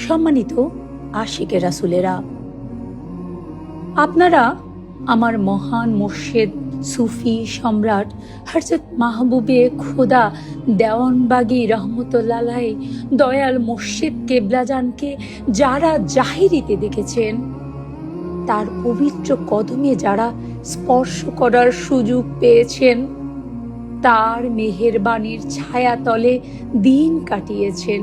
সম্মানিত আশিকে রাসূলেরা, আপনারা আমার মহান মুর্শিদ সুফি সম্রাট হযরত মাহবুবে খোদা দেওয়ানবাগী রহমতুল্লাহ আলাইহি দয়াল মুর্শিদ কেবলাজানকে যারা জাহিরিতে দেখেছেন, তার পবিত্র কদমে যারা স্পর্শ করার সুযোগ পেয়েছেন, তার মেহেরবানির ছায়াতলে দিন কাটিয়েছেন,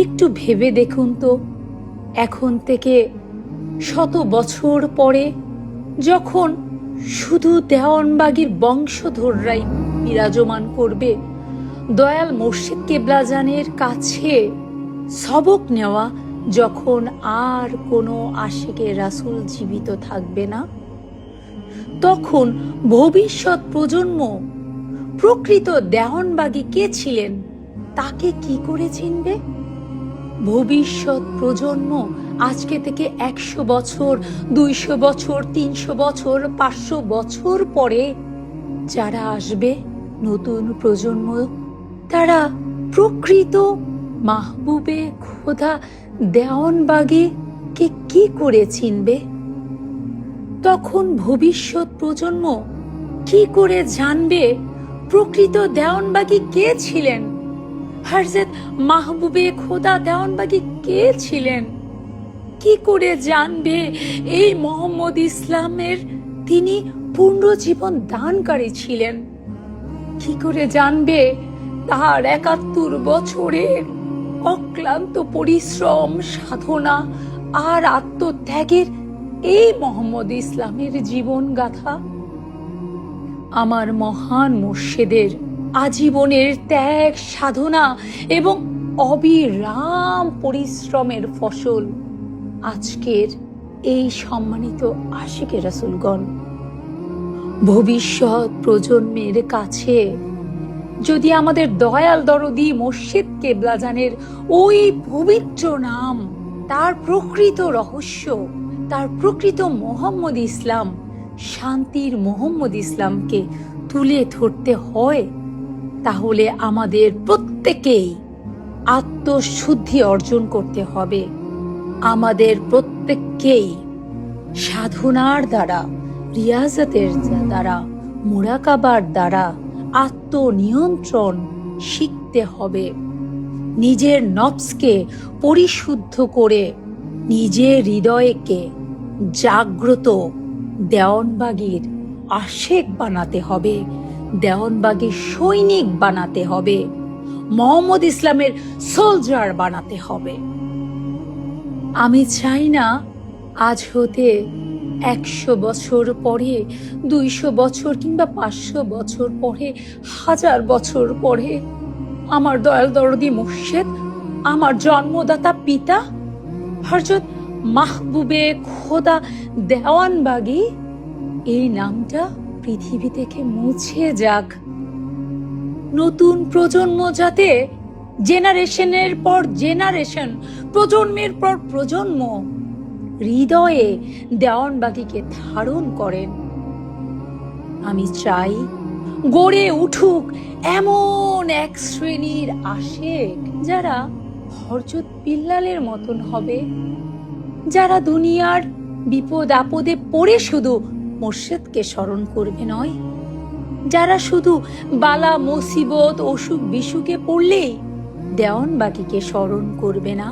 একটু ভেবে দেখুন তো, এখন থেকে 100 বছর পরে যখন শুধু দেওয়ানবাগীর বংশধররাই বিরাজমান করবে, দয়াল মুর্শিদ কেবলাজানের কাছে সবক নেওয়া যখন আর কোনো আশিকে রাসূল জীবিত থাকবে না, তখন ভবিষ্যৎ প্রজন্ম প্রকৃত দেওয়ানবাগী কে ছিলেন তাকে কি করে চিনবে? ভবিষ্যৎ প্রজন্ম আজকে থেকে 100 বছর, 200 বছর, 300 বছর, 500 বছর পরে যারা আসবে, নতুন প্রজন্ম, তারা প্রকৃত মাহবুবে খোদা দেওয়ানবাগীকে কি করে চিনবে? তখন ভবিষ্যৎ প্রজন্ম কি করে জানবে প্রকৃত দেওয়ানবাগী কে ছিলেন? হযরত মাহবুবে খোদা দেওয়ানবাগী কে ছিলেন? কি করে জানবে এই মোহাম্মদ ইসলামের তিনি পূর্ণ জীবন দানকারী ছিলেন? কি করে জানবে তার 71 বছরের অক্লান্ত পরিশ্রম, সাধনা আর আত্মত্যাগের এই মোহাম্মদ ইসলামের জীবন গাথা? আমার মহান মুর্শিদের আজীবনের ত্যাগ, সাধনা এবং অবিরাম পরিশ্রমের ফসল আজকের এই সম্মানিত আশিকে রাসূলগণ। ভবিষ্যৎ প্রজন্মের কাছে যদি আমাদের দয়াল দরদি মুর্শিদ কেবলাজানের ওই পবিত্র নাম, তার প্রকৃত রহস্য, তার প্রকৃত মোহাম্মদ ইসলাম, শান্তির মোহাম্মদ ইসলামকে তুলে ধরতে হয়, তাহলে আমাদের প্রত্যেকেই আত্মশুদ্ধি অর্জন করতে হবে। আমাদের প্রত্যেককেই সাধনার দ্বারা, রিয়াজতের দ্বারা, মুরাকাবার দ্বারা আত্মনিয়ন্ত্রণ শিখতে হবে। নিজের নফসকে পরিশুদ্ধ করে নিজের হৃদয়কে জাগ্রত দেওয়ানবাগীর আশেক বানাতে হবে, দেওয়ানবাগীর সৈনিক বানাতে হবে, মোহাম্মদ ইসলামের সোলজার বানাতে হবে। আমি চাই না আজ হতে 100 বছর পরে, 200 বছর কিংবা 500 বছর পরে, 1000 বছর পরে আমার দয়াল দরদি মুর্শিদ, আমার জন্মদাতা পিতা হযরত মাহবুবে খোদা দেওয়ানবাগী এই নামটা পৃথিবী থেকে মুছে যাক। নতুন প্রজন্ম যাতে জেনারেশনের পর জেনারেশন, প্রজন্মের পর প্রজন্ম হৃদয়ে দেওয়ানবাগীকে ধারণ করেন। আমি চাই গড়ে উঠুক এমন এক শ্রেণীর আশেক যারা হযরত বিল্লালের মতন হবে, যারা দুনিয়ার বিপদ আপদে পড়ে শুধু মুর্শিদকে স্মরণ করবে নয়, যারা শুধু বালা মুসিবত, অসুখ বিসুখে পড়লেই দেওয়ানবাগীকে স্মরণ করবে না,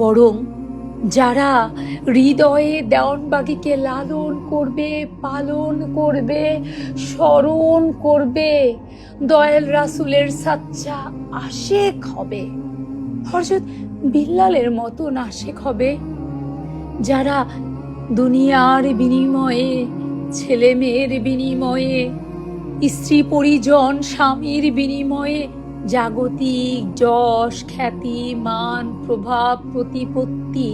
বরং যারা হৃদয়ে দেওয়ানবাগীকে লালন করবে, পালন করবে, স্মরণ করবে, দয়াল রাসূলের সাচ্চা আশেক হবে, হযরত বিল্লালের মতন আশেক হবে, যারা দুনিয়ার বিনিময়ে, ছেলে মেয়ের বিনিময়ে, স্ত্রী পরিজন, স্বামীর বিনিময়ে জাগতিক যশ, খ্যাতি, মান, প্রভাব, প্রতিপত্তি,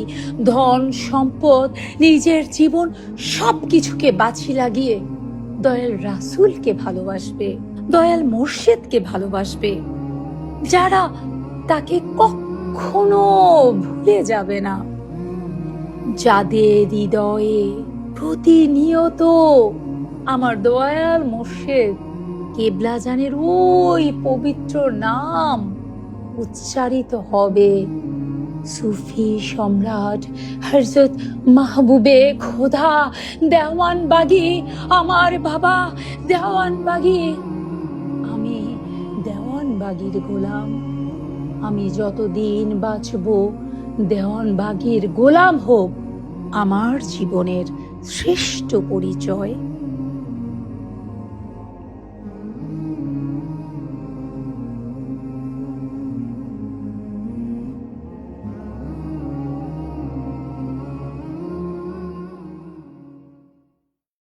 ধন সম্পদ, নিজের জীবন সবকিছুকে বাজি লাগিয়ে দয়াল রাসূলকে ভালোবাসবে, দয়াল মুর্শিদকে ভালোবাসবে, যারা তাকে কখনো ভুলে যাবে না, যাদের হৃদয়ে প্রতিনিয়ত আমার দয়াল মুর্শিদ কেবলাজানের ওই পবিত্র নাম উচ্চারিত হবে, সুফি সম্রাট হযরত মাহবুবে খোদা দেওয়ানবাগী, আমার বাবা দেওয়ানবাগী। আমি দেওয়ানবাগীর গোলাম। আমি যতদিন বাঁচব দেওয়ানবাগীর গোলাম হোক আমার জীবনের শ্রেষ্ঠ পরিচয়।